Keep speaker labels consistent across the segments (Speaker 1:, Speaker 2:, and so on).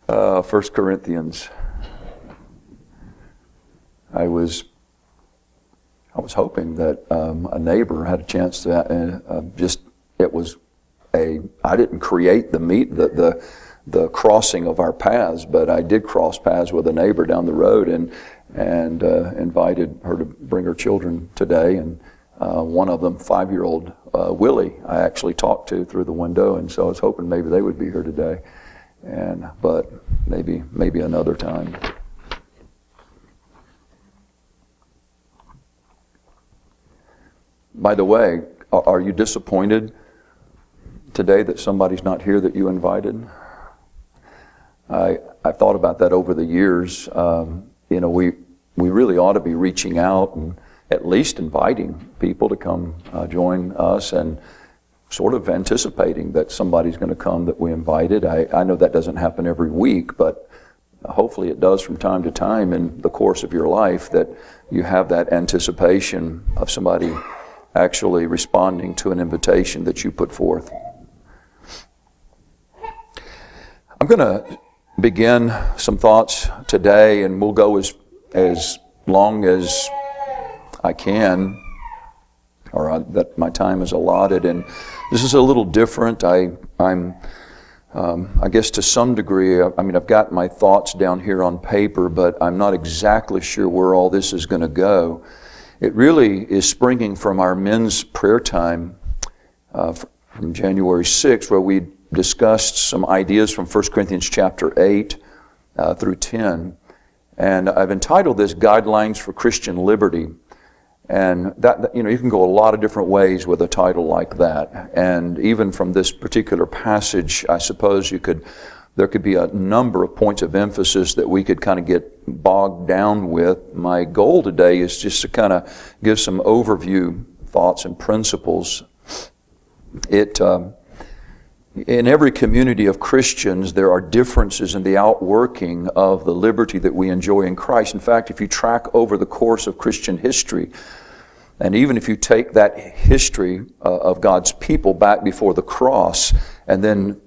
Speaker 1: 1 Corinthians. I was hoping that a neighbor had a chance to I didn't create the crossing of our paths, but I did cross paths with a neighbor down the road and invited her to bring her children today. And one of them, 5-year-old Willie, I actually talked to through the window, and so I was hoping maybe they would be here today. But maybe another time. By the way, are you disappointed today that somebody's not here that you invited? I thought about that over the years. We really ought to be reaching out and at least inviting people to come join us, and sort of anticipating that somebody's going to come that we invited. I know that doesn't happen every week, but hopefully it does from time to time in the course of your life, that you have that anticipation of somebody actually responding to an invitation that you put forth. I'm going to begin some thoughts today, and we'll go as long as I can, or that my time is allotted. And this is a little different. I guess to some degree, I've got my thoughts down here on paper, but I'm not exactly sure where all this is going to go. It really is springing from our men's prayer time from January 6th, where we discussed some ideas from 1 Corinthians chapter 8 through 10. And I've entitled this Guidelines for Christian Liberty. And that, you can go a lot of different ways with a title like that. And even from this particular passage, I suppose there could be a number of points of emphasis that we could kind of get bogged down with. My goal today is just to kind of give some overview thoughts and principles. In every community of Christians, there are differences in the outworking of the liberty that we enjoy in Christ. In fact, if you track over the course of Christian history, and even if you take that history of God's people back before the cross, and then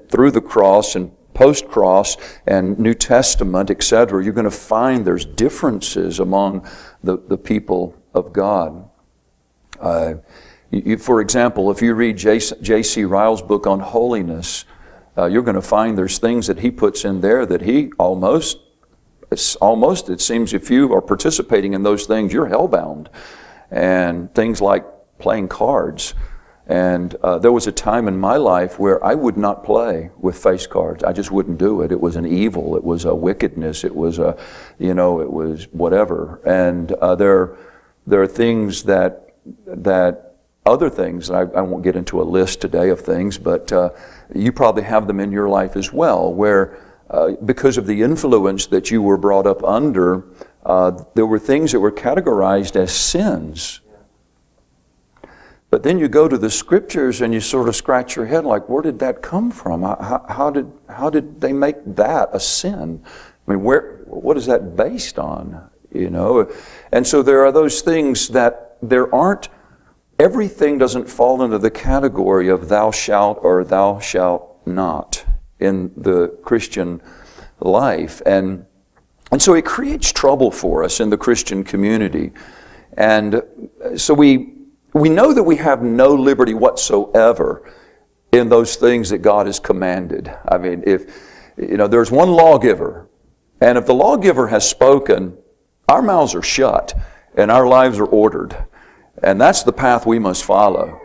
Speaker 1: through the cross and post-cross and New Testament, etc., you're going to find there's differences among the people of God. For example, if you read J.C. Ryle's book on holiness, you're going to find there's things that he puts in there that he almost, it seems, if you are participating in those things, you're hellbound. And things like playing cards. And there was a time in my life where I would not play with face cards. I just wouldn't do it. It was an evil. It was a wickedness. It was it was whatever. And there are things that other things, I won't get into a list today of things, but you probably have them in your life as well, where because of the influence that you were brought up under, there were things that were categorized as sins. But then you go to the scriptures and you sort of scratch your head like, where did that come from? How did they make that a sin? I mean, what is that based on? And so there are those things that there aren't. Everything doesn't fall into the category of thou shalt or thou shalt not in the Christian life. And so it creates trouble for us in the Christian community. And so we know that we have no liberty whatsoever in those things that God has commanded. I mean, if there's one lawgiver, and if the lawgiver has spoken, our mouths are shut and our lives are ordered. And that's the path we must follow.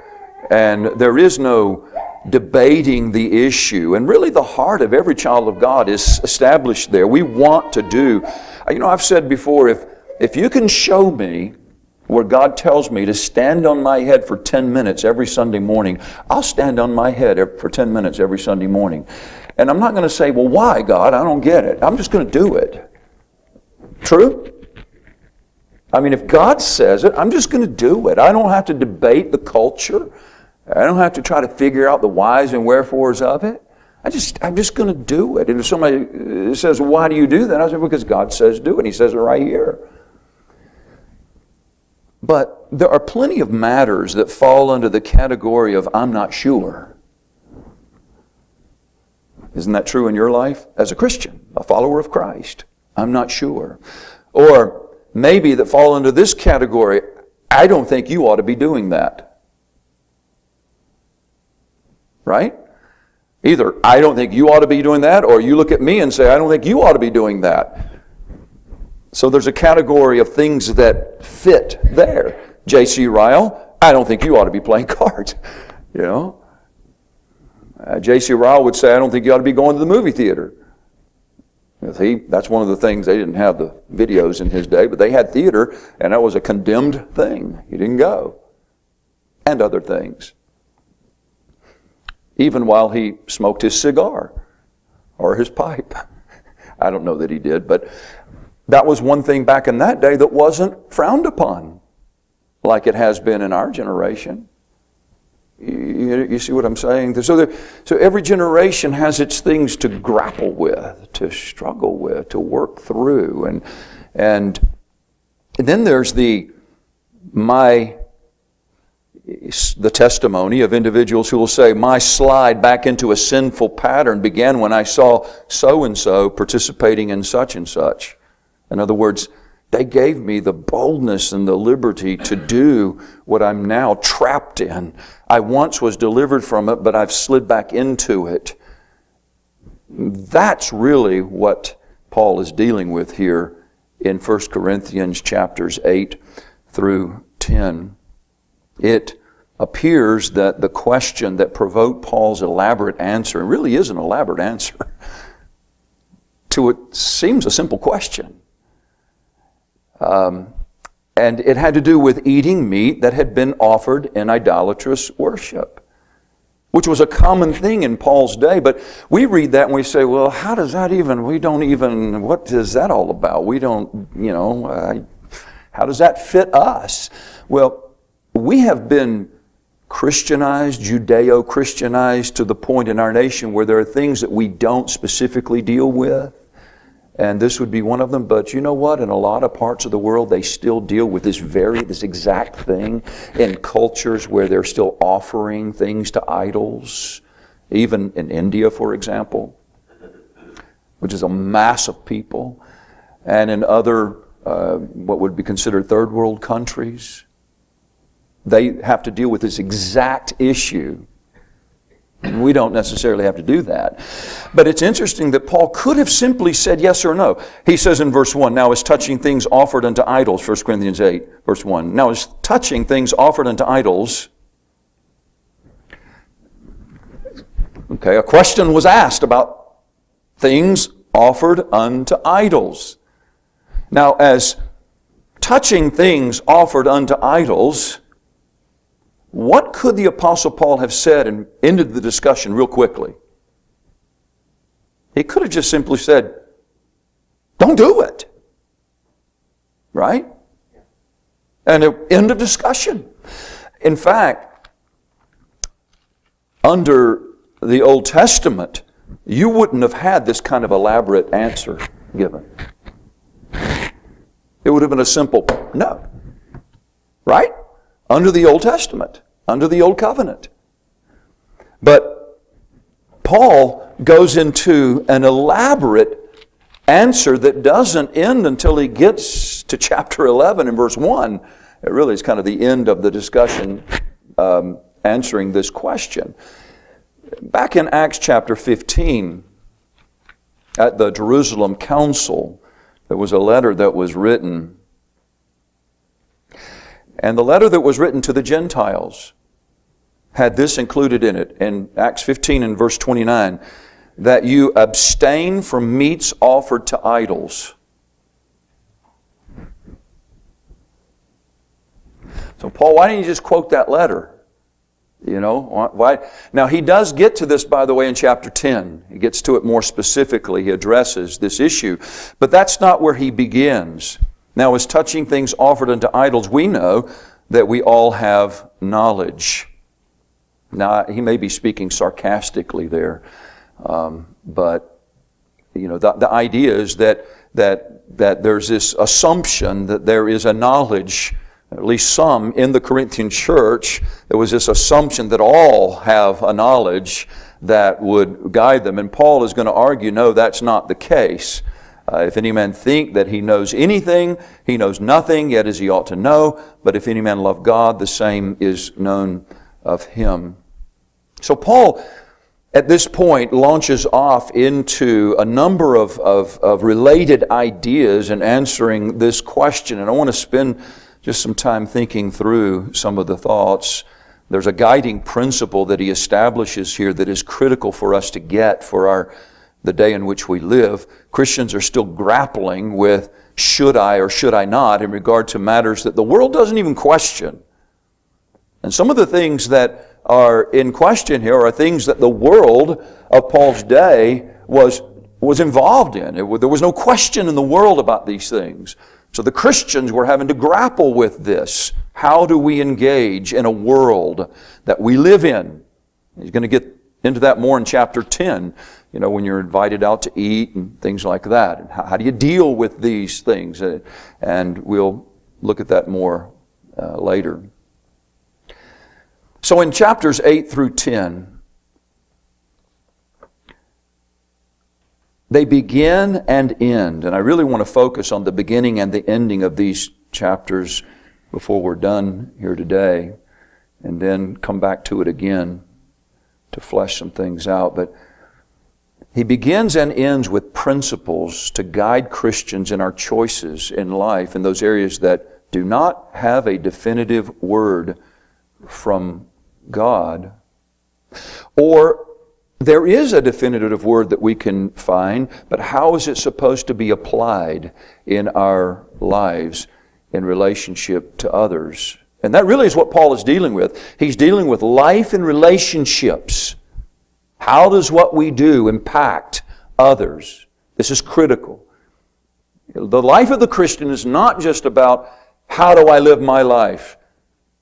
Speaker 1: And there is no debating the issue. And really the heart of every child of God is established there. We want to do. I've said before, if you can show me where God tells me to stand on my head for 10 minutes every Sunday morning, I'll stand on my head for 10 minutes every Sunday morning. And I'm not going to say, well, why, God? I don't get it. I'm just going to do it. True? I mean, if God says it, I'm just going to do it. I don't have to debate the culture. I don't have to try to figure out the whys and wherefores of it. I'm just going to do it. And if somebody says, why do you do that? I say, because God says do it. He says it right here. But there are plenty of matters that fall under the category of I'm not sure. Isn't that true in your life as a Christian, a follower of Christ? I'm not sure. Or maybe that fall into this category, I don't think you ought to be doing that. Right? Either I don't think you ought to be doing that, or you look at me and say, I don't think you ought to be doing that. So there's a category of things that fit there. J.C. Ryle, I don't think you ought to be playing cards. You know? J.C. Ryle would say, I don't think you ought to be going to the movie theater. That's one of the things, they didn't have the videos in his day, but they had theater, and that was a condemned thing. He didn't go. And other things. Even while he smoked his cigar or his pipe. I don't know that he did, but that was one thing back in that day that wasn't frowned upon like it has been in our generation. You see what I'm saying? So every generation has its things to grapple with, to struggle with, to work through. And then there's the testimony of individuals who will say, my slide back into a sinful pattern began when I saw so-and-so participating in such and such. In other words, they gave me the boldness and the liberty to do what I'm now trapped in. I once was delivered from it, but I've slid back into it. That's really what Paul is dealing with here in 1 Corinthians chapters 8 through 10. It appears that the question that provoked Paul's elaborate answer, and really is an elaborate answer, to it seems a simple question. And it had to do with eating meat that had been offered in idolatrous worship, which was a common thing in Paul's day. But we read that and we say, well, how does that even, what is that all about? We don't, how does that fit us? Well, we have been Christianized, Judeo-Christianized to the point in our nation where there are things that we don't specifically deal with. And this would be one of them. But you know what? In a lot of parts of the world, they still deal with this exact thing in cultures where they're still offering things to idols. Even in India, for example, which is a mass of people. And in other, what would be considered third world countries. They have to deal with this exact issue. We don't necessarily have to do that. But it's interesting that Paul could have simply said yes or no. He says in verse 1, now as touching things offered unto idols, 1 Corinthians 8, verse 1. Now as touching things offered unto idols, okay, a question was asked about things offered unto idols. Now as touching things offered unto idols, what could the Apostle Paul have said and ended the discussion real quickly? He could have just simply said, don't do it. Right? And end of discussion. In fact, under the Old Testament, you wouldn't have had this kind of elaborate answer given. It would have been a simple no. Right? Under the Old Testament, under the Old Covenant. But Paul goes into an elaborate answer that doesn't end until he gets to chapter 11 and verse 1. It really is kind of the end of the discussion answering this question. Back in Acts chapter 15, at the Jerusalem Council, there was a letter that was written. And the letter that was written to the Gentiles had this included in it, in Acts 15 and verse 29, that you abstain from meats offered to idols. So Paul, why didn't you just quote that letter? Why? Now he does get to this, by the way, in chapter 10. He gets to it more specifically. He addresses this issue. But that's not where he begins. Now, as touching things offered unto idols, we know that we all have knowledge. Now, he may be speaking sarcastically there, but the idea is that there's this assumption that there is a knowledge, at least some in the Corinthian church. There was this assumption that all have a knowledge that would guide them. And Paul is going to argue, no, that's not the case. If any man think that he knows anything, he knows nothing, yet as he ought to know. But if any man love God, the same is known of him. So Paul, at this point, launches off into a number of related ideas in answering this question. And I want to spend just some time thinking through some of the thoughts. There's a guiding principle that he establishes here that is critical for us to get for the day in which we live. Christians are still grappling with should I or should I not in regard to matters that the world doesn't even question. And some of the things that are in question here are things that the world of Paul's day was involved in. There was no question in the world about these things. So the Christians were having to grapple with this. How do we engage in a world that we live in? He's going to get into that more in chapter 10, when you're invited out to eat and things like that. And how do you deal with these things? And we'll look at that more later. So in chapters 8 through 10, they begin and end. And I really want to focus on the beginning and the ending of these chapters before we're done here today, and then come back to it again to flesh some things out. But he begins and ends with principles to guide Christians in our choices in life in those areas that do not have a definitive word from God. Or there is a definitive word that we can find, but how is it supposed to be applied in our lives in relationship to others? And that really is what Paul is dealing with. He's dealing with life and relationships. How does what we do impact others? This is critical. The life of the Christian is not just about how do I live my life?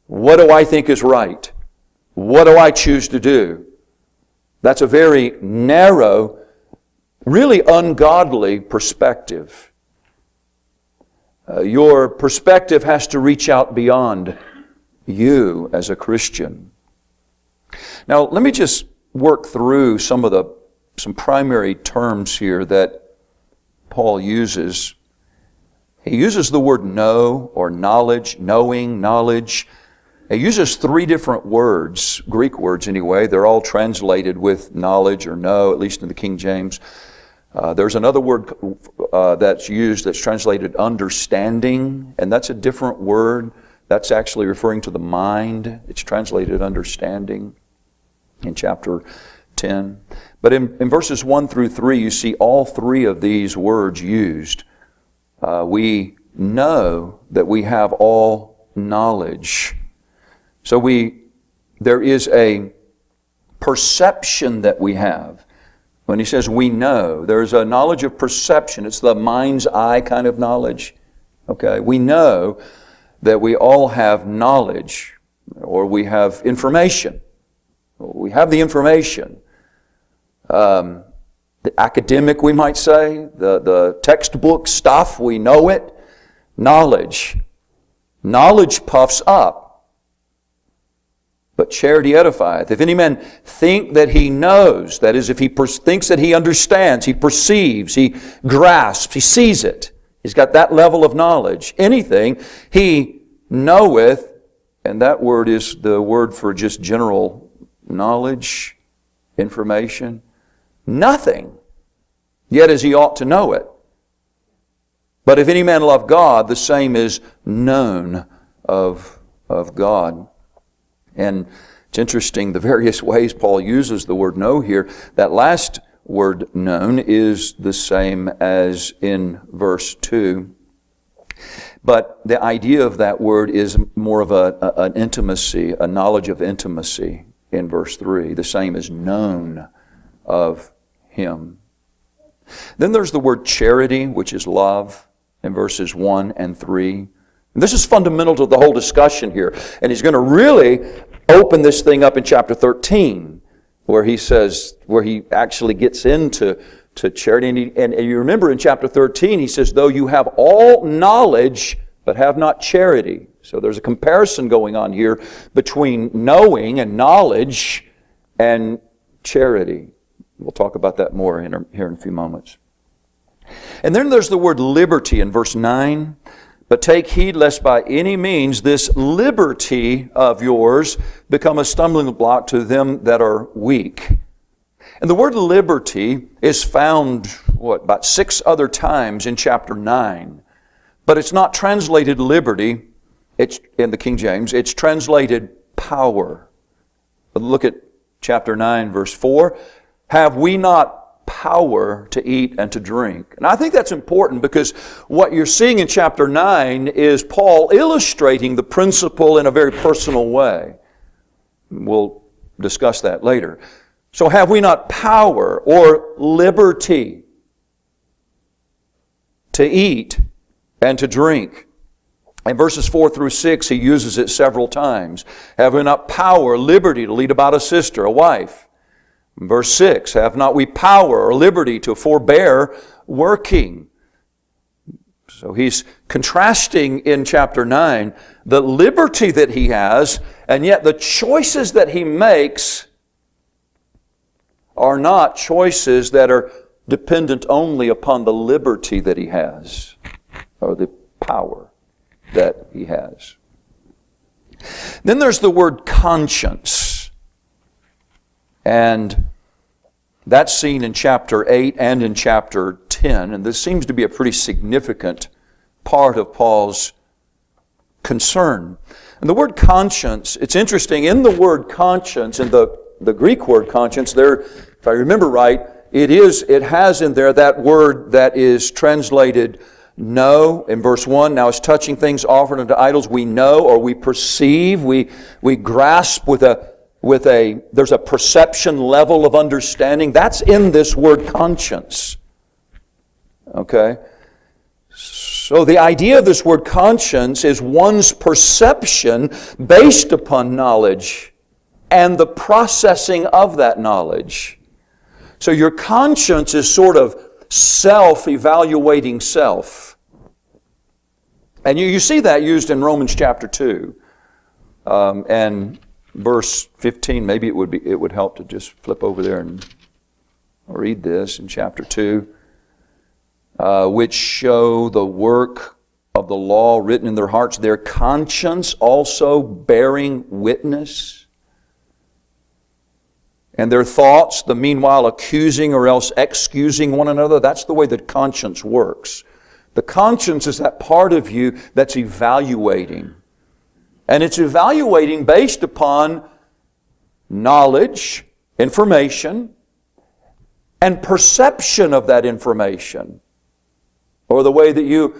Speaker 1: What do I think is right? What do I choose to do? That's a very narrow, really ungodly perspective. Your perspective has to reach out beyond you as a Christian. Now, let me just work through some primary terms here that Paul uses. He uses the word know or knowledge, knowing, knowledge. He uses 3 different words, Greek words anyway. They're all translated with knowledge or know, at least in the King James. There's another word that's used that's translated understanding, and that's a different word. That's actually referring to the mind. It's translated understanding in chapter 10. But in verses 1 through 3, you see all 3 of these words used. We know that we have all knowledge. So there is a perception that we have. When he says we know, there's a knowledge of perception. It's the mind's eye kind of knowledge. Okay, we know that we all have knowledge, or we have information. We have the information. The academic, we might say, the textbook stuff, we know it. Knowledge. Knowledge puffs up, but charity edifieth. If any man think that he knows, that is, if he thinks that he understands, he perceives, he grasps, he sees it, he's got that level of knowledge, anything, he knoweth, and that word is the word for just general knowledge, information, nothing, yet as he ought to know it. But if any man love God, the same is known of God. And it's interesting, the various ways Paul uses the word know here. That last word known is the same as in verse 2. But the idea of that word is more of an intimacy, a knowledge of intimacy in verse 3. The same as known of Him. Then there's the word charity, which is love, in verses 1 and 3. And this is fundamental to the whole discussion here. And he's going to really open this thing up in chapter 13, where he actually gets into charity. And you remember in chapter 13, he says, though you have all knowledge, but have not charity. So there's a comparison going on here between knowing and knowledge and charity. We'll talk about that more here in a few moments. And then there's the word liberty in verse 9. But take heed lest by any means this liberty of yours become a stumbling block to them that are weak. And the word liberty is found, about 6 other times in chapter 9. But it's not translated liberty, it's in the King James, it's translated power. But look at chapter 9, verse 4. Have we not power to eat and to drink? And I think that's important because what you're seeing in chapter 9 is Paul illustrating the principle in a very personal way. We'll discuss that later. So have we not power or liberty to eat and to drink? In verses 4 through 6, he uses it several times. Have we not power, liberty to lead about a sister, a wife? In verse 6, have not we power or liberty to forbear working? So he's contrasting in chapter 9 the liberty that he has, and yet the choices that he makes are not choices that are dependent only upon the liberty that he has, or the power that he has. Then there's the word conscience. And that's seen in chapter 8 and in chapter 10. And this seems to be a pretty significant part of Paul's concern. And the word conscience, it's interesting, in the word conscience, in the Greek word conscience, there, if I remember right, it has in there that word that is translated know in verse 1. Now as touching things offered unto idols, we know or we perceive, we grasp there's a perception level of understanding. That's in this word conscience. Okay? So the idea of this word conscience is one's perception based upon knowledge and the processing of that knowledge. So your conscience is sort of self-evaluating self. And you see that used in Romans chapter 2. And verse 15, maybe it would help to just flip over there and read this in chapter 2. Which show the work of the law written in their hearts, their conscience also bearing witness. And their thoughts, the meanwhile accusing or else excusing one another. That's the way that conscience works. The conscience is that part of you that's evaluating. And it's evaluating based upon knowledge, information, and perception of that information, or the way that you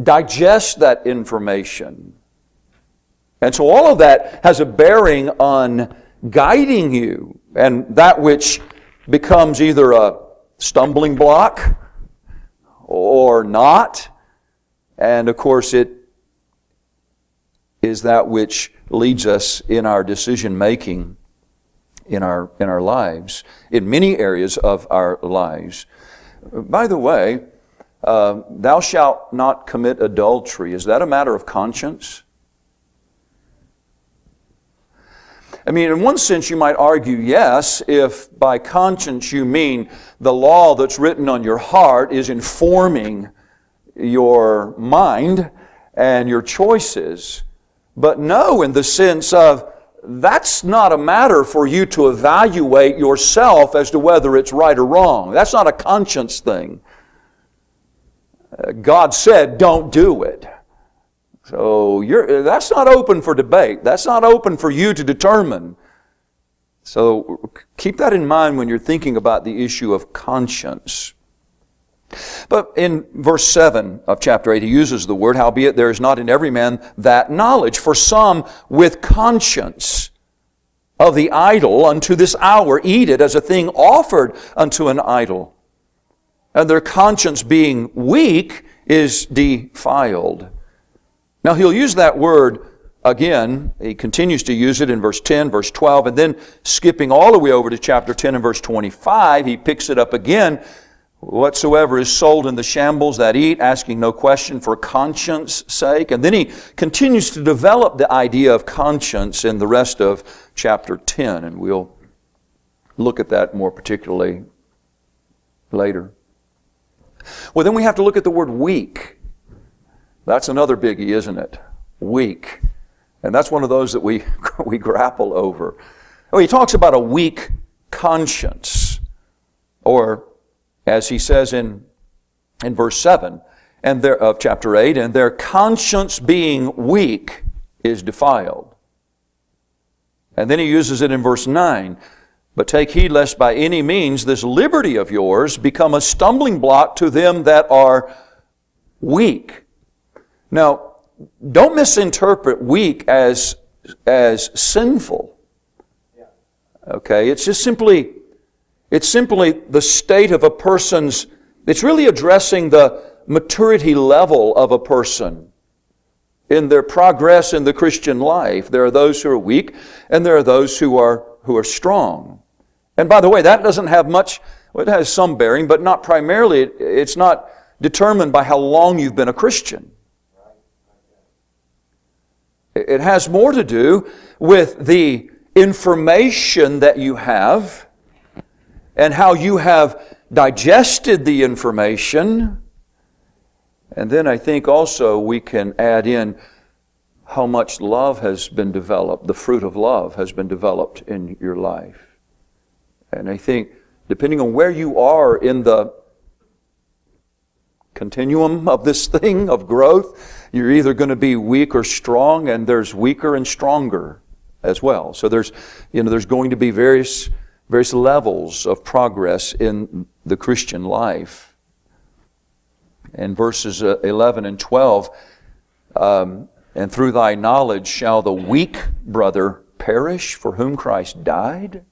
Speaker 1: digest that information. And so all of that has a bearing on guiding you, and that which becomes either a stumbling block or not. And of course it is that which leads us in our decision making in our lives, in many areas of our lives. By the way, thou shalt not commit adultery. Is that a matter of conscience? I mean, in one sense you might argue yes, if by conscience you mean the law that's written on your heart is informing your mind and your choices. But no, in the sense of that's not a matter for you to evaluate yourself as to whether it's right or wrong. That's not a conscience thing. God said, don't do it. So that's not open for debate. That's not open for you to determine. So keep that in mind when you're thinking about the issue of conscience. But in verse 7 of chapter 8, he uses the word, howbeit there is not in every man that knowledge. For some with conscience of the idol unto this hour eat it as a thing offered unto an idol. And their conscience being weak is defiled. Now he'll use that word again. He continues to use it in verse 10, verse 12, and then skipping all the way over to chapter 10 and verse 25, he picks it up again. Whatsoever is sold in the shambles that eat, asking no question for conscience sake. And then he continues to develop the idea of conscience in the rest of chapter 10, and we'll look at that more particularly later. Well, then we have to look at the word weak. That's another biggie, isn't it? Weak. And that's one of those that we grapple over. Well, he talks about a weak conscience. Or, as he says in verse 7 of chapter 8, and their conscience being weak is defiled. And then he uses it in verse 9. But take heed lest by any means this liberty of yours become a stumbling block to them that are weak. Now, don't misinterpret weak as sinful. Okay, it's simply the state of a person's, it's really addressing the maturity level of a person in their progress in the Christian life. There are those who are weak, and there are those who are strong. And by the way, that doesn't have much, well, it has some bearing, but not primarily. It's not determined by how long you've been a Christian. It has more to do with the information that you have and how you have digested the information. And then I think also we can add in how much love has been developed, the fruit of love has been developed in your life. And I think, depending on where you are in the continuum of this thing of growth, you're either going to be weak or strong, and there's weaker and stronger as well. So there's going to be various levels of progress in the Christian life. And verses 11 and 12, and through thy knowledge shall the weak brother perish for whom Christ died?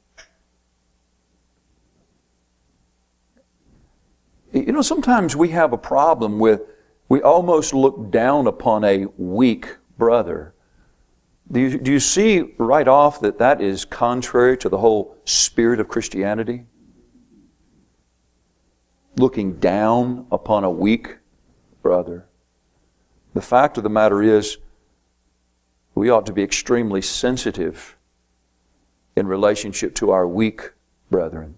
Speaker 1: You know, sometimes we have a problem with, we almost look down upon a weak brother. Do you see right off that is contrary to the whole spirit of Christianity? Looking down upon a weak brother. The fact of the matter is, we ought to be extremely sensitive in relationship to our weak brethren,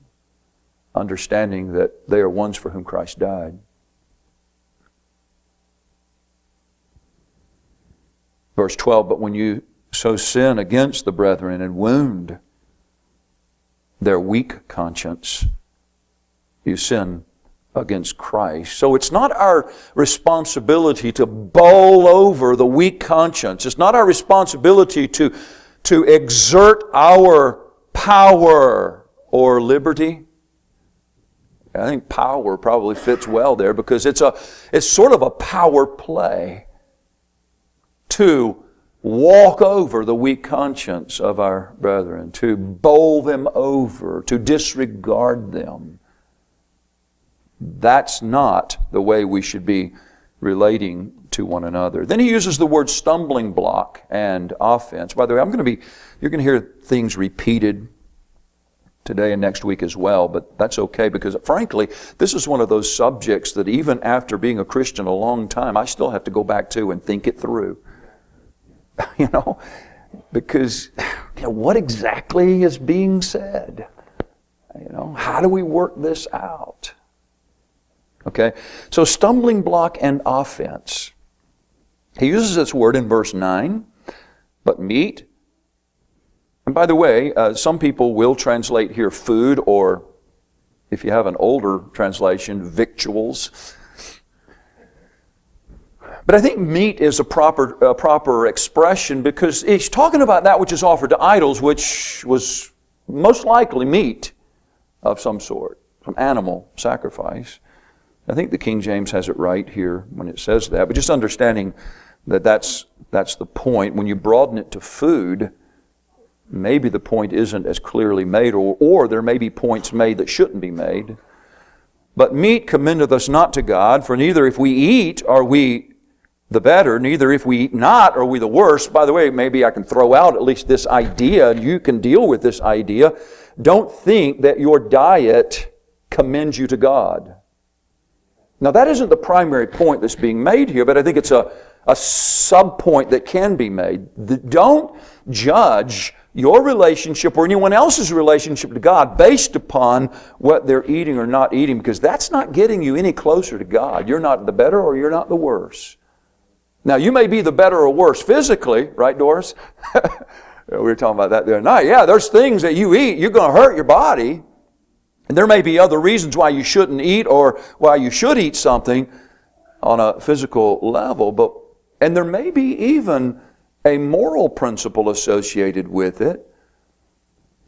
Speaker 1: understanding that they are ones for whom Christ died. Verse 12, but when you so sin against the brethren and wound their weak conscience, you sin against Christ. So it's not our responsibility to bowl over the weak conscience. It's not our responsibility to exert our power or liberty. I think power probably fits well there, because it's sort of a power play to walk over the weak conscience of our brethren, to bowl them over, to disregard them. That's not the way we should be relating to one another. Then he uses the word stumbling block and offense. By the way, you're going to hear things repeated today and next week as well, but that's okay, because frankly, this is one of those subjects that even after being a Christian a long time, I still have to go back to and think it through. Because what exactly is being said? How do we work this out? Okay, so stumbling block and offense. He uses this word in verse 9, but meat. And by the way, some people will translate here food, or if you have an older translation, victuals. But I think meat is a proper expression, because he's talking about that which is offered to idols, which was most likely meat of some sort, some animal sacrifice. I think the King James has it right here when it says that, but just understanding that that's the point. When you broaden it to food, maybe the point isn't as clearly made, or there may be points made that shouldn't be made. But meat commendeth us not to God, for neither if we eat are we the better, neither if we eat not are we the worse. By the way, maybe I can throw out at least this idea, and you can deal with this idea. Don't think that your diet commends you to God. Now, that isn't the primary point that's being made here, but I think it's a sub-point that can be made. Don't judge your relationship or anyone else's relationship to God based upon what they're eating or not eating, because that's not getting you any closer to God. You're not the better or you're not the worse. Now, you may be the better or worse physically, right, Doris? We were talking about that the other night. Yeah, there's things that you eat, you're going to hurt your body. And there may be other reasons why you shouldn't eat or why you should eat something on a physical level. And there may be even a moral principle associated with it.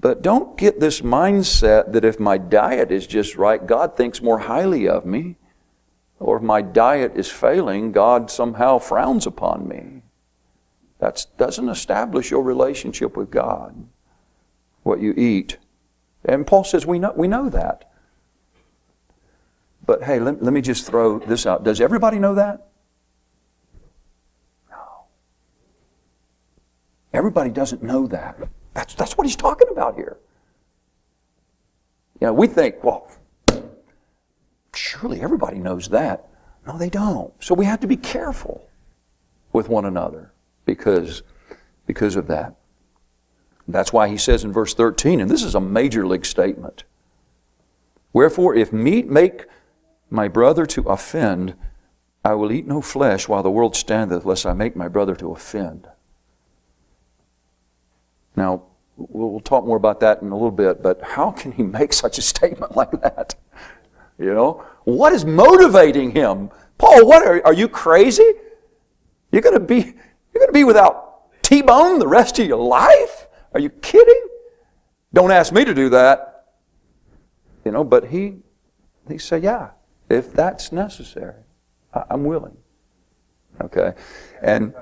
Speaker 1: But don't get this mindset that if my diet is just right, God thinks more highly of me. Or if my diet is failing, God somehow frowns upon me. That doesn't establish your relationship with God, what you eat. And Paul says we know that. But hey, let me just throw this out. Does everybody know that? No. Everybody doesn't know that. That's what he's talking about here. You know, we think, well, surely everybody knows that. No, they don't. So we have to be careful with one another because of that. That's why he says in verse 13, and this is a major league statement, wherefore if meat make my brother to offend, I will eat no flesh while the world standeth, lest I make my brother to offend. Now, we'll talk more about that in a little bit, but how can he make such a statement like that? You know, what is motivating him? Paul, what are you crazy? You're going to be without T-bone the rest of your life? Are you kidding? Don't ask me to do that. You know, but he said, yeah, if that's necessary, I'm willing. Okay, and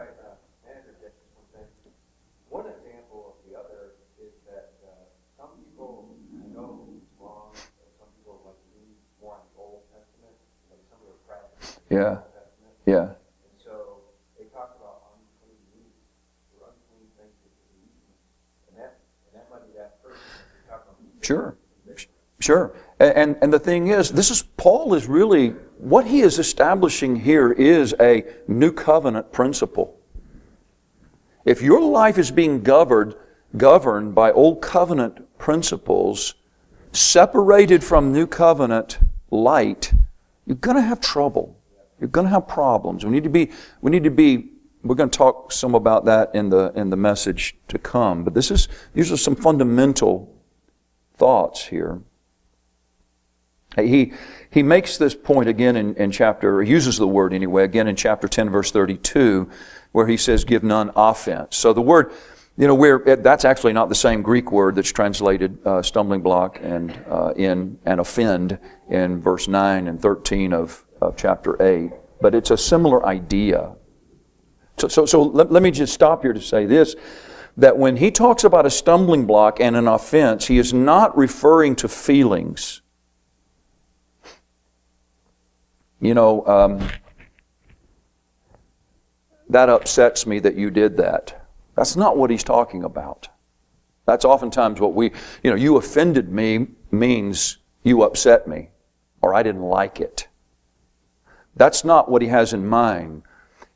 Speaker 2: one example of the other is that some people know it's wrong, and some people like to read more on the Old Testament, like some of the practices in the Old Testament.
Speaker 1: Yeah.
Speaker 2: And so they talk about unclean meat or unclean things that can be eaten, and that might be that person that you're talking about.
Speaker 1: Sure. And the thing is, Paul is really, what he is establishing here is a new covenant principle. If your life is being governed by old covenant principles, separated from new covenant light, you're going to have trouble. You're going to have problems. We're going to talk some about that in the message to come. But these are some fundamental thoughts here. He makes this point again in chapter, or uses the word anyway, again in chapter 10, verse 32, where he says, give none offense. So the word, that's actually not the same Greek word that's translated stumbling block and offend in verse 9 and 13 of chapter 8. But it's a similar idea. So let me just stop here to say this, that when he talks about a stumbling block and an offense, he is not referring to feelings. That upsets me that you did that. That's not what he's talking about. That's oftentimes what you offended me means you upset me, or I didn't like it. That's not what he has in mind.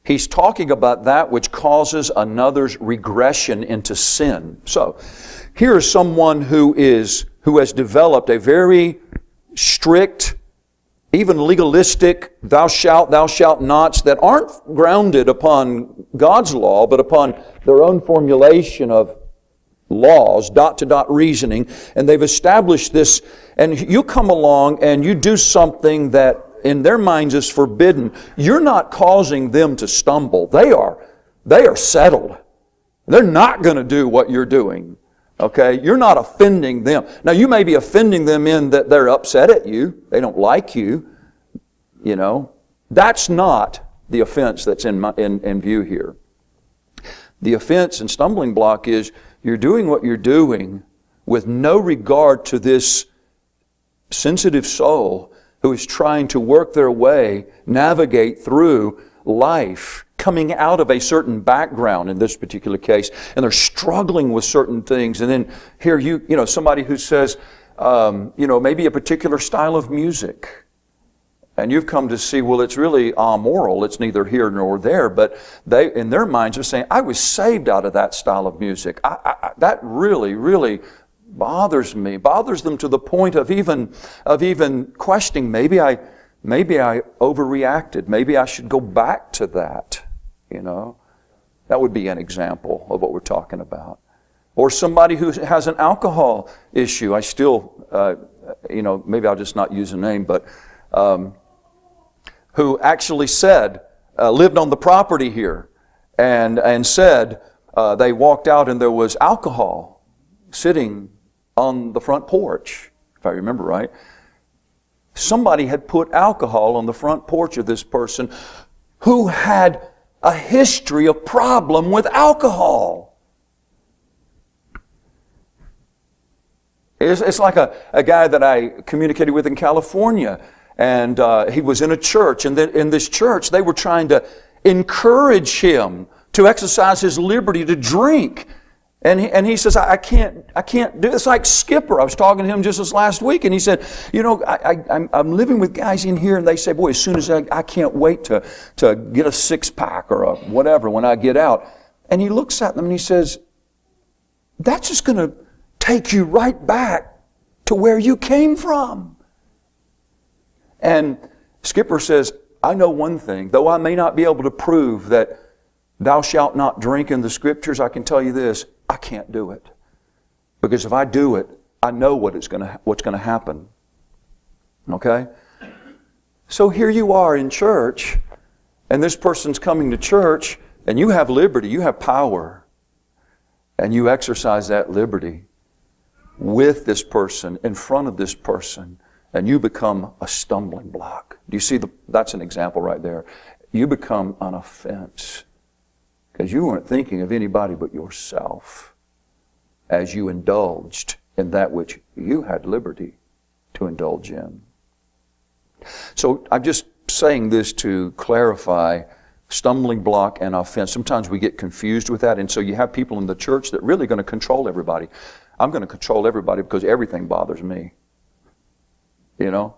Speaker 1: He's talking about that which causes another's regression into sin. So, here is someone who has developed a very strict, even legalistic, thou shalt nots that aren't grounded upon God's law, but upon their own formulation of laws, dot-to-dot reasoning, and they've established this, and you come along and you do something that in their minds is forbidden. You're not causing them to stumble. They are settled. They're not going to do what you're doing. Okay? You're not offending them. Now, you may be offending them in that they're upset at you. They don't like you. That's not the offense that's in view here. The offense and stumbling block is you're doing what you're doing with no regard to this sensitive soul who is trying to work their way, navigate through life, coming out of a certain background in this particular case, and they're struggling with certain things. And then here somebody who says, maybe a particular style of music, And you've come to see, well, it's really amoral. It's neither here nor there. But they, in their minds, are saying, I was saved out of that style of music. That really, really bothers me. Bothers them to the point of even questioning, maybe I overreacted. Maybe I should go back to that. You know, that would be an example of what we're talking about. Or somebody who has an alcohol issue. I still, maybe I'll just not use a name, but who actually said, lived on the property here, and said they walked out and there was alcohol sitting on the front porch, if I remember right. Somebody had put alcohol on the front porch of this person who had a history of problem with alcohol. It's like a guy that I communicated with in California, and he was in a church, and in this church they were trying to encourage him to exercise his liberty to drink. And he says, I can't do this. Like Skipper, I was talking to him just this last week, and he said, I'm living with guys in here, and they say, boy, as soon as I can't wait to get a six-pack or a whatever when I get out. And he looks at them and he says, that's just going to take you right back to where you came from. And Skipper says, I know one thing, though I may not be able to prove that thou shalt not drink in the Scriptures, I can tell you this, I can't do it. Because if I do it, I know what's going to happen. Okay? So here you are in church, and this person's coming to church, and you have liberty, you have power, and you exercise that liberty with this person, in front of this person, and you become a stumbling block. Do you see that's an example right there. You become an offense because you weren't thinking of anybody but yourself as you indulged in that which you had liberty to indulge in. So I'm just saying this to clarify stumbling block and offense. Sometimes we get confused with that, and so you have people in the church that really going to control everybody. I'm going to control everybody because everything bothers me. You know?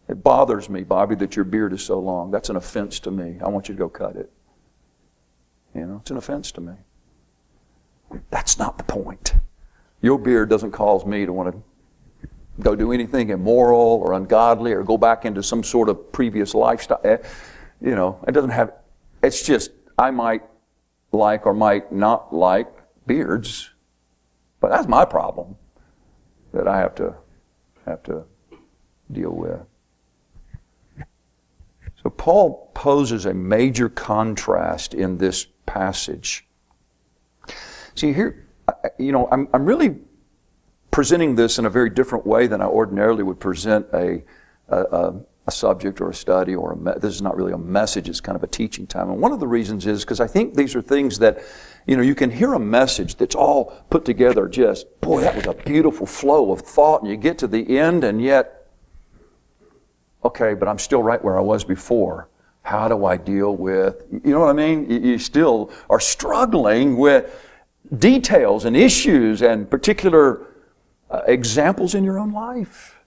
Speaker 1: It bothers me, Bobby, that your beard is so long. That's an offense to me. I want you to go cut it. You know, it's an offense to me. That's not the point. Your beard doesn't cause me to want to go do anything immoral or ungodly or go back into some sort of previous lifestyle. You know, it doesn't have, it's just, I might like or might not like beards, but that's my problem that I have to deal with. So Paul poses a major contrast in this passage. See here, I'm really presenting this in a very different way than I ordinarily would present a subject or a study or this is not really a message, it's kind of a teaching time. And one of the reasons is because I think these are things that, you can hear a message that's all put together just, boy, that was a beautiful flow of thought, and you get to the end and yet, okay, but I'm still right where I was before. How do I deal with, you know what I mean? You still are struggling with details and issues and particular examples in your own life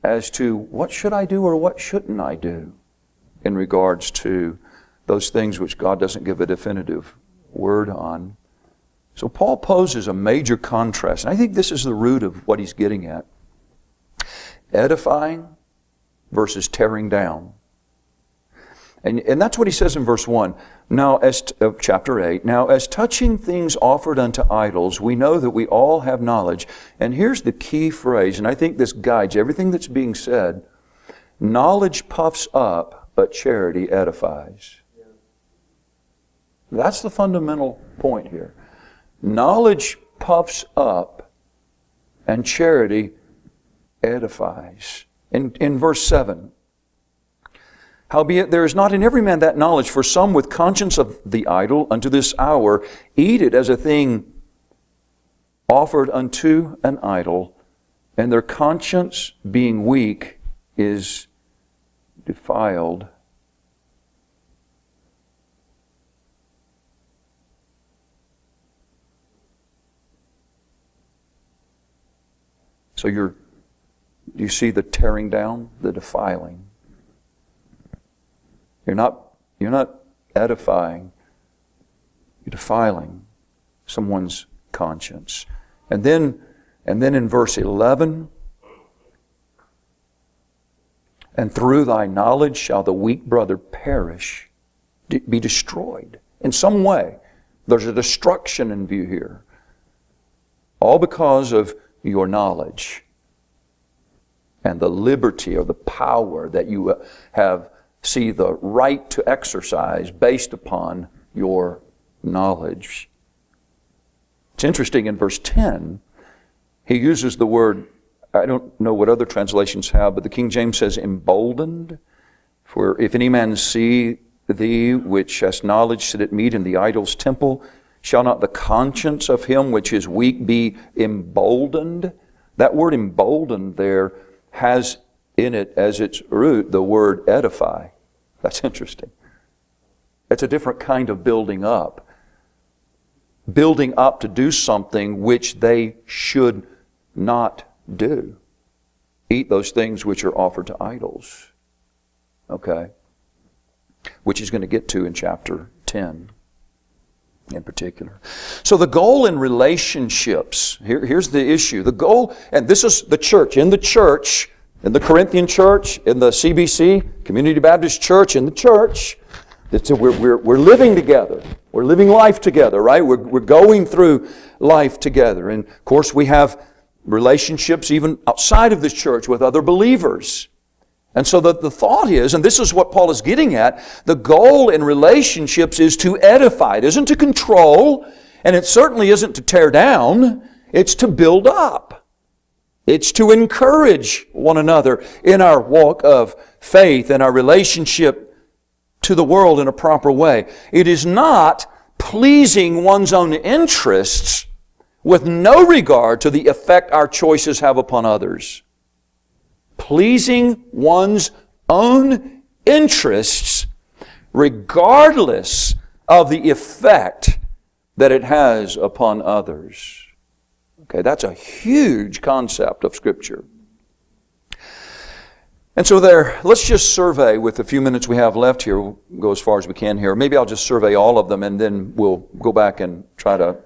Speaker 1: as to what should I do or what shouldn't I do in regards to those things which God doesn't give a definitive word on. So Paul poses a major contrast, and I think this is the root of what he's getting at. Edifying versus tearing down. And that's what he says in verse 1. Now, of chapter 8, now as touching things offered unto idols, we know that we all have knowledge. And here's the key phrase, and I think this guides everything that's being said. Knowledge puffs up, but charity edifies. That's the fundamental point here. Knowledge puffs up, and charity edifies. In verse 7, howbeit there is not in every man that knowledge, for some with conscience of the idol unto this hour eat it as a thing offered unto an idol, and their conscience being weak is defiled. So you see the tearing down, the defiling? You're not edifying, you're defiling someone's conscience. And then in verse 11, and through thy knowledge shall the weak brother perish, be destroyed. In some way, there's a destruction in view here. All because of your knowledge and the liberty or the power that you see the right to exercise based upon your knowledge. It's interesting in verse 10, he uses the word, I don't know what other translations have, but the King James says emboldened. For if any man see thee which hast knowledge sit at meat in the idol's temple, shall not the conscience of him which is weak be emboldened? That word emboldened there has in it as its root the word edify. That's interesting. It's a different kind of building up. Building up to do something which they should not do. Eat those things which are offered to idols. Okay? Which he's going to get to in chapter 10 in particular. So the goal in relationships, here's the issue. The goal, and this is the church, in the Corinthian church, in the CBC, Community Baptist Church, in the church, we're living together. We're living life together, right? We're going through life together. And of course we have relationships even outside of this church with other believers. And so the thought is, and this is what Paul is getting at, the goal in relationships is to edify. It isn't to control, and it certainly isn't to tear down. It's to build up. It's to encourage one another in our walk of faith and our relationship to the world in a proper way. It is not pleasing one's own interests with no regard to the effect our choices have upon others. Pleasing one's own interests regardless of the effect that it has upon others. Okay, that's a huge concept of Scripture. And so let's just survey with the few minutes we have left here. We'll go as far as we can here. Maybe I'll just survey all of them and then we'll go back and try to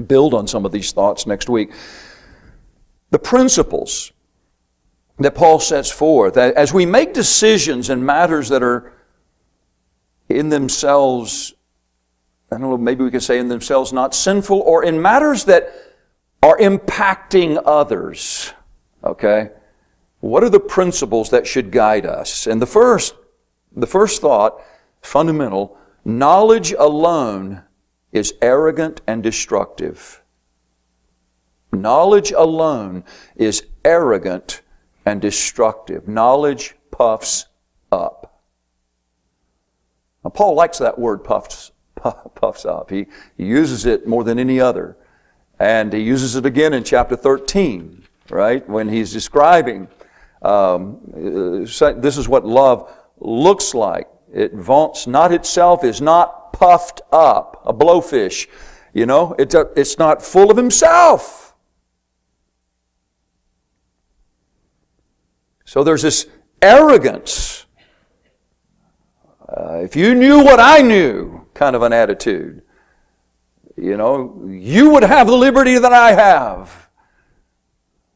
Speaker 1: build on some of these thoughts next week. The principles that Paul sets forth, as we make decisions in matters that are in themselves, I don't know, maybe we could say in themselves not sinful, or in matters that are impacting others, okay? What are the principles that should guide us? And the first thought, fundamental, knowledge alone is arrogant and destructive. Knowledge alone is arrogant and destructive. Knowledge puffs up. Now, Paul likes that word puffs up. He uses it more than any other. And he uses it again in chapter 13, right? When he's describing, this is what love looks like. It vaunts not itself, is not puffed up, a blowfish. You know, it's not full of himself. So there's this arrogance. If you knew what I knew, kind of an attitude. You know, you would have the liberty that I have.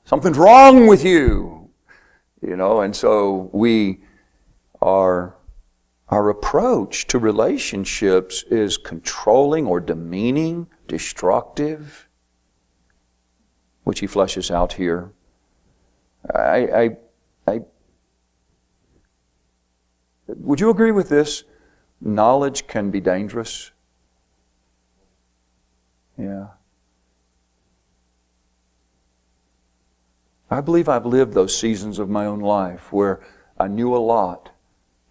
Speaker 1: Something's wrong with you. You know, and so our approach to relationships is controlling or demeaning, destructive, which he fleshes out here. Would you agree with this? Knowledge can be dangerous. Yeah. I believe I've lived those seasons of my own life where I knew a lot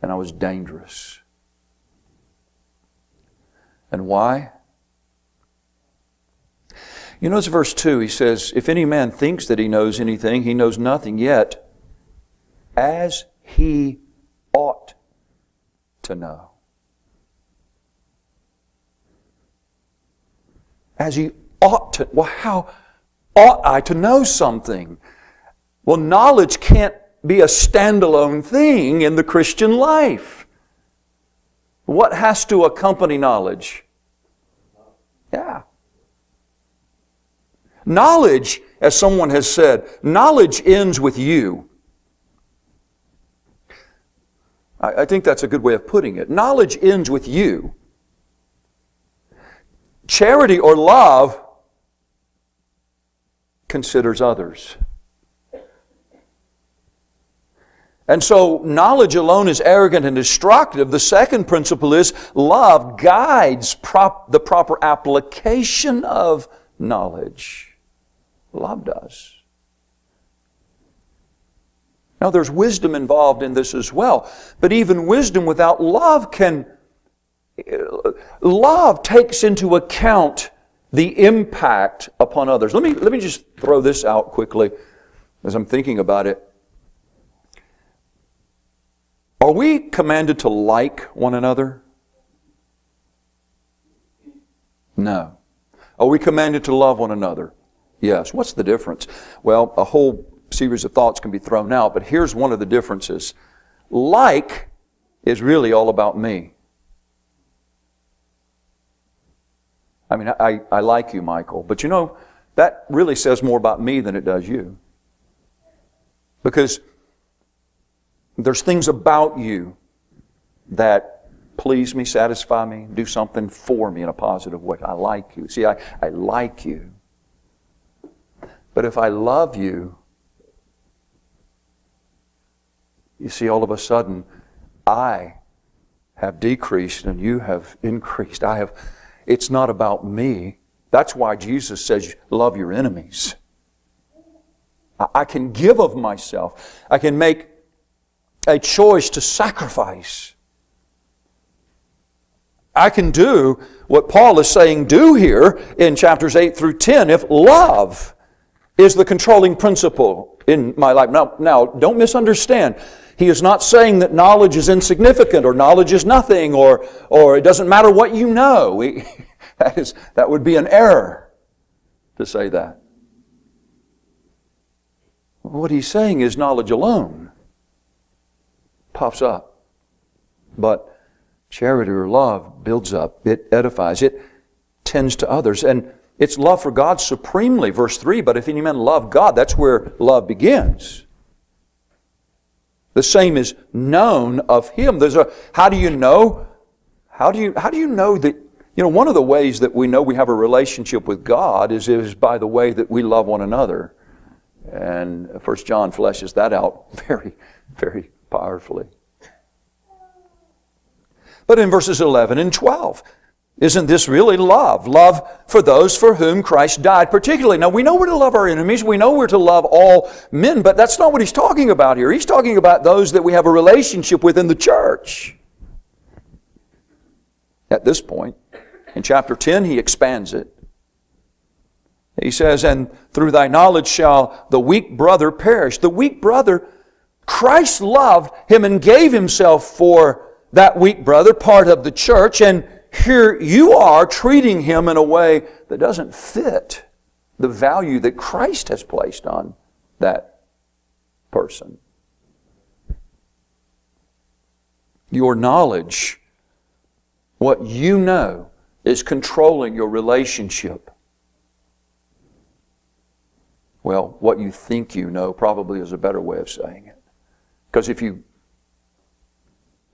Speaker 1: and I was dangerous. And why? You notice verse 2, he says, if any man thinks that he knows anything, he knows nothing yet, as he ought to know. As he ought to. Well, how ought I to know something? Well, knowledge can't be a standalone thing in the Christian life. What has to accompany knowledge? Yeah. Knowledge, as someone has said, knowledge ends with you. I think that's a good way of putting it. Knowledge ends with you. Charity or love considers others. And so knowledge alone is arrogant and destructive. The second principle is love guides the proper application of knowledge. Love does. Now there's wisdom involved in this as well. But even wisdom without love love takes into account the impact upon others. Let me just throw this out quickly as I'm thinking about it. Are we commanded to like one another? No. Are we commanded to love one another? Yes. What's the difference? Well, a whole series of thoughts can be thrown out, but here's one of the differences. Like is really all about me. I mean, I like you, Michael, but you know, that really says more about me than it does you. Because there's things about you that please me, satisfy me, do something for me in a positive way. I like you. See, I like you. But if I love you, you see, all of a sudden, I have decreased and you have increased. It's not about me. That's why Jesus says, love your enemies. I can give of myself. I can make a choice to sacrifice. I can do what Paul is saying do here in chapters 8 through 10 if love is the controlling principle in my life. Now, don't misunderstand. He is not saying that knowledge is insignificant or knowledge is nothing or it doesn't matter what you know. That would be an error to say that. What he's saying is knowledge alone puffs up. But charity or love builds up. It edifies. It tends to others. And it's love for God supremely, verse 3. But if any man love God, that's where love begins. The same is known of Him. How do you know? How do you know that, one of the ways that we know we have a relationship with God is by the way that we love one another. And 1 John fleshes that out very, very powerfully. But in verses 11 and 12, isn't this really love? Love for those for whom Christ died particularly. Now we know we're to love our enemies, we know we're to love all men, but that's not what he's talking about here. He's talking about those that we have a relationship with in the church. At this point, in chapter 10, he expands it. He says, and through thy knowledge shall the weak brother perish. The weak brother, Christ loved him and gave himself for that weak brother, part of the church, and here you are treating him in a way that doesn't fit the value that Christ has placed on that person. Your knowledge, what you know, is controlling your relationship. Well, what you think you know probably is a better way of saying it. Because if you,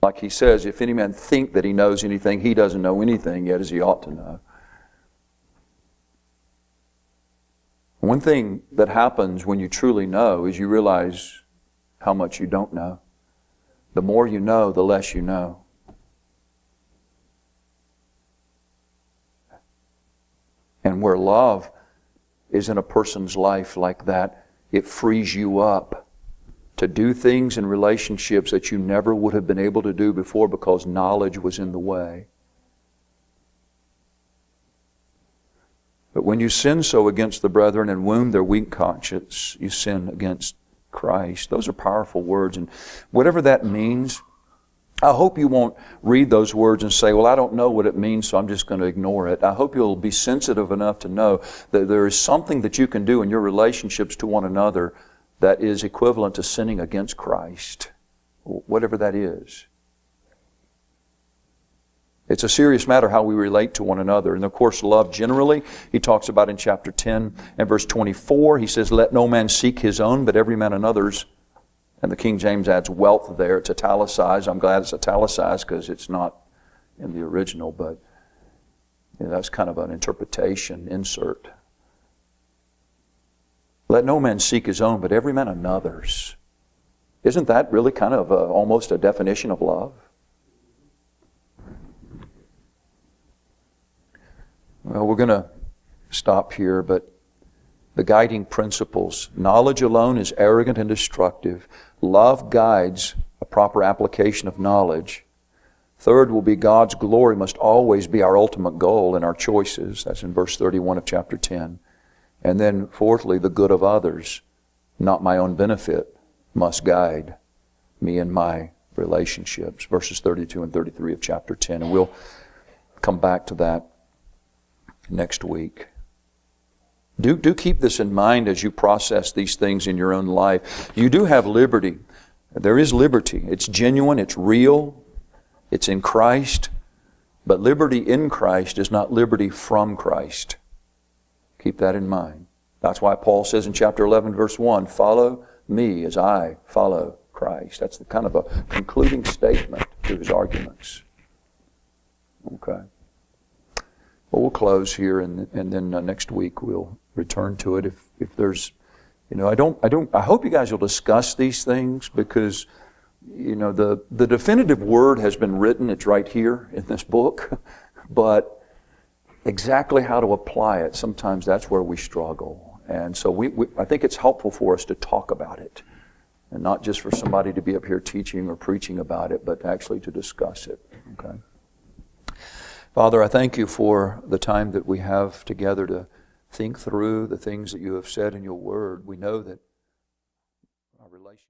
Speaker 1: like he says, if any man think that he knows anything, he doesn't know anything yet as he ought to know. One thing that happens when you truly know is you realize how much you don't know. The more you know, the less you know. And where love is in a person's life like that, it frees you up to do things in relationships that you never would have been able to do before because knowledge was in the way. But when you sin so against the brethren and wound their weak conscience, you sin against Christ. Those are powerful words, and whatever that means, I hope you won't read those words and say, well, I don't know what it means, so I'm just going to ignore it. I hope you'll be sensitive enough to know that there is something that you can do in your relationships to one another that is equivalent to sinning against Christ, whatever that is. It's a serious matter how we relate to one another. And of course, love generally, he talks about in chapter 10 and verse 24. He says, let no man seek his own, but every man another's. And the King James adds wealth there. It's italicized. I'm glad it's italicized because it's not in the original, but that's kind of an interpretation insert. Let no man seek his own, but every man another's. Isn't that really kind of almost a definition of love? Well, we're going to stop here, but the guiding principles. Knowledge alone is arrogant and destructive. Love guides a proper application of knowledge. Third will be God's glory must always be our ultimate goal in our choices. That's in verse 31 of chapter 10. And then fourthly, the good of others, not my own benefit, must guide me in my relationships. Verses 32 and 33 of chapter 10. And we'll come back to that next week. Do keep this in mind as you process these things in your own life. You do have liberty. There is liberty. It's genuine, it's real, it's in Christ. But liberty in Christ is not liberty from Christ. Keep that in mind. That's why Paul says in chapter 11, verse 1, follow me as I follow Christ. That's the kind of a concluding statement to his arguments. Okay. Well, we'll close here, and then next week we'll return to it. If there's, I hope you guys will discuss these things because, the definitive word has been written. It's right here in this book, but exactly how to apply it, sometimes that's where we struggle. And so I think it's helpful for us to talk about it, and not just for somebody to be up here teaching or preaching about it, but actually to discuss it. Okay. Father, I thank you for the time that we have together to think through the things that you have said in your word. We know that our relationship